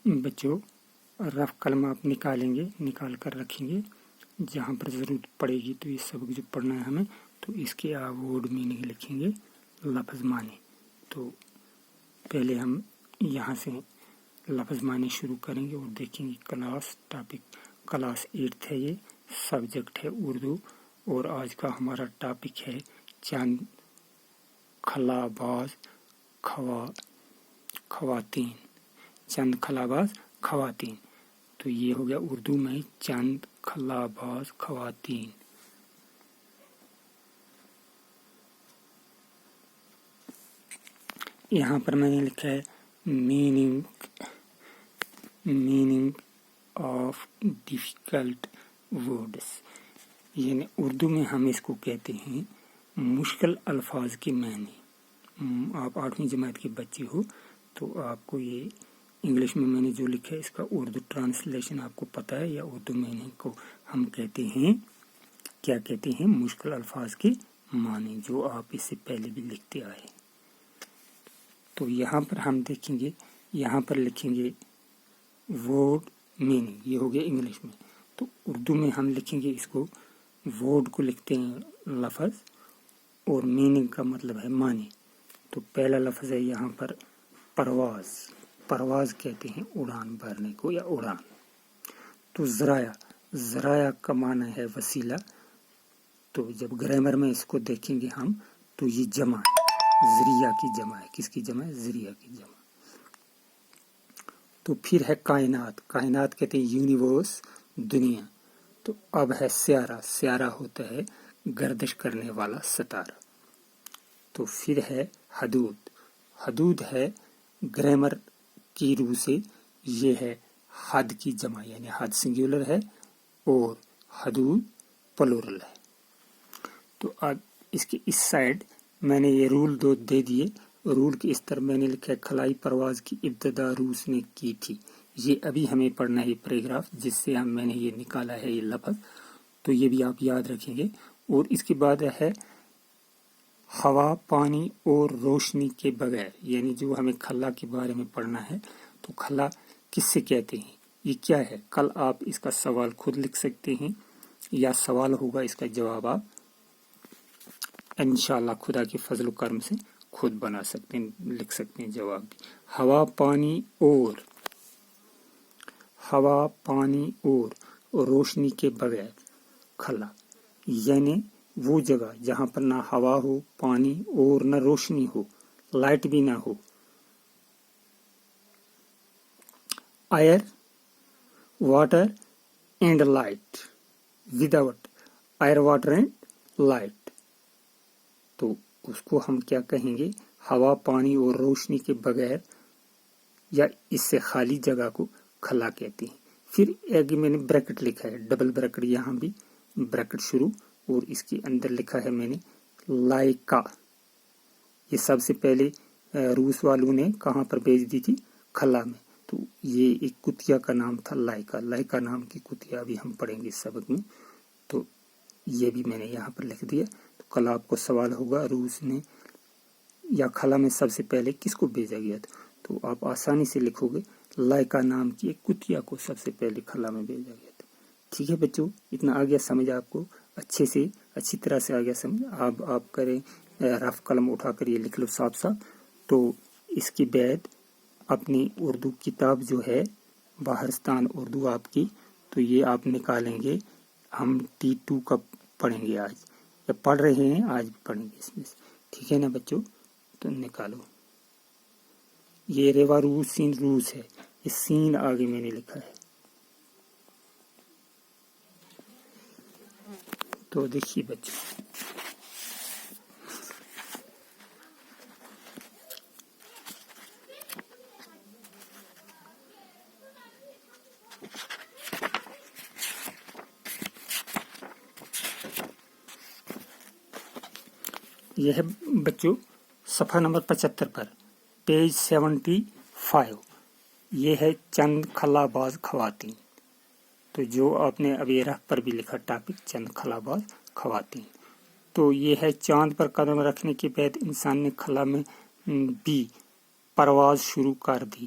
بچوں رف قلم آپ نکال کر رکھیں گے، جہاں پر ضرورت پڑے گی تو یہ سبق جو پڑھنا ہے ہمیں تو اس کے آپ ورڈ میننگ لکھیں گے، لفظ معنی۔ تو پہلے ہم یہاں سے لفظ معنی شروع کریں گے اور دیکھیں گے کلاس 8 ہے، یہ سبجیکٹ ہے اردو، اور آج کا ہمارا ٹاپک ہے چند خلاباز خواتین، چند خلاباز خواتین۔ تو یہ ہو گیا اردو میں چند خلاباز خواتین۔ یہاں پر میں نے لکھا ہے میننگ آف ڈیفیکلٹ ورڈس، یعنی اردو میں ہم اس کو کہتے ہیں مشکل الفاظ کے معنی۔ آپ 8ویں جماعت کے بچے ہو تو آپ کو یہ انگلش میں نے جو لکھا ہے اس کا اردو ٹرانسلیشن آپ کو پتا ہے، یا اردو میننگ کو ہم کہتے ہیں، کیا کہتے ہیں؟ مشکل الفاظ کے معنی، جو آپ اس سے پہلے بھی لکھتے آئے۔ تو یہاں پر ہم دیکھیں گے، یہاں پر لکھیں گے ورڈ میننگ، یہ ہو گیا انگلش میں۔ تو اردو میں ہم لکھیں گے اس کو، ورڈ کو لکھتے ہیں لفظ اور میننگ کا مطلب ہے معنی۔ تو پہلا لفظ ہے یہاں پر پرواز، پرواز کہتے ہیں اڑان بھرنے کو یا اڑان۔ تو ذرائع کا معنی ہے وسیلہ۔ تو جب گرامر میں اس کو دیکھیں گے ہم تو یہ جمع ہے، ذریعہ کی جمع ہے۔ کس کی جمع ہے؟ ذریعہ کی جمع۔ تو پھر ہے کائنات کہتے ہیں یونیورس، دنیا۔ تو اب ہے سیارہ ہوتا ہے گردش کرنے والا ستارہ۔ تو پھر ہے حدود ہے گرامر کی روح سے یہ ہے حد کی جمع، یعنی حد سنگولر ہے اور حدود پلورل ہے۔ تو اب اس کے اس سائڈ میں نے یہ رول دو دے دیے، رول کی اس طرح میں نے لکھا ہے خلائی پرواز کی ابتدا روس نے کی تھی۔ یہ ابھی ہمیں پڑھنا ہے یہ پیراگراف جس سے میں نے یہ نکالا ہے یہ لفظ، تو یہ بھی آپ یاد رکھیں گے۔ اور اس کے بعد ہے ہوا، پانی اور روشنی کے بغیر، یعنی جو ہمیں خلا کے بارے میں پڑھنا ہے تو خلا کس سے کہتے ہیں، یہ کیا ہے؟ کل آپ اس کا سوال خود لکھ سکتے ہیں یا سوال ہوگا اس کا جواب آپ انشاءاللہ خدا کے فضل و کرم سے خود بنا سکتے ہیں، لکھ سکتے ہیں جواب بھی۔ ہوا، پانی اور روشنی کے بغیر خلا، یعنی وہ جگہ جہاں پر نہ ہوا ہو، پانی اور نہ روشنی ہو، لائٹ بھی نہ ہو۔ Air, water and light, without air, water and light, تو اس کو ہم کیا کہیں گے؟ ہوا، پانی اور روشنی کے بغیر یا اس سے خالی جگہ کو خلا کہتے ہیں۔ پھر ایک میں نے بریکٹ لکھا ہے، ڈبل بریکٹ، یہاں بھی بریکٹ شروع، اور اس کے اندر لکھا ہے میں نے لائکا۔ یہ سب سے پہلے روس والوں نے کہاں پر بھیج دی تھی؟ خلا میں۔ تو یہ ایک کتیا کا نام تھا لائکا نام کی کتیا، بھی ہم پڑھیں گے اس سبق میں۔ تو یہ بھی میں نے یہاں پر لکھ دیا۔ تو کل آپ کو سوال ہوگا روس نے یا خلا میں سب سے پہلے کس کو بھیجا گیا تھا؟ تو آپ آسانی سے لکھو گے لائکا نام کی ایک کتیا کو سب سے پہلے خلا میں بھیجا گیا تھا۔ ٹھیک ہے بچوں، اتنا آ گیا سمجھ آپ کو؟ اچھی طرح سے آ گیا سمجھ؟ آپ کریں رف قلم اٹھا کر یہ لکھ لو صاف صاف۔ تو اس کے بعد اپنی اردو کتاب جو ہے باہرستان اردو آپ کی، تو یہ آپ نکالیں گے۔ ہم T2 کا پڑھیں گے آج، یا پڑھ رہے ہیں آج بھی پڑھیں گے اس میں سے۔ ٹھیک ہے نا بچوں؟ تو نکالو۔ یہ ریوا روس سین روس ہے، یہ سین آگے میں نے لکھا ہے۔ تو دیکھیے بچوں، یہ ہے بچوں صفحہ نمبر 75 پر، پیج 75۔ یہ ہے چند خلاباز خواتین۔ تو جو آپ نے ابھی رف پر بھی لکھا ٹاپک، چند خلاباز خواتین۔ تو یہ ہے چاند پر قدم رکھنے کے بعد انسان نے خلا میں بھی پرواز شروع کر دی۔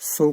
100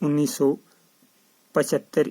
1975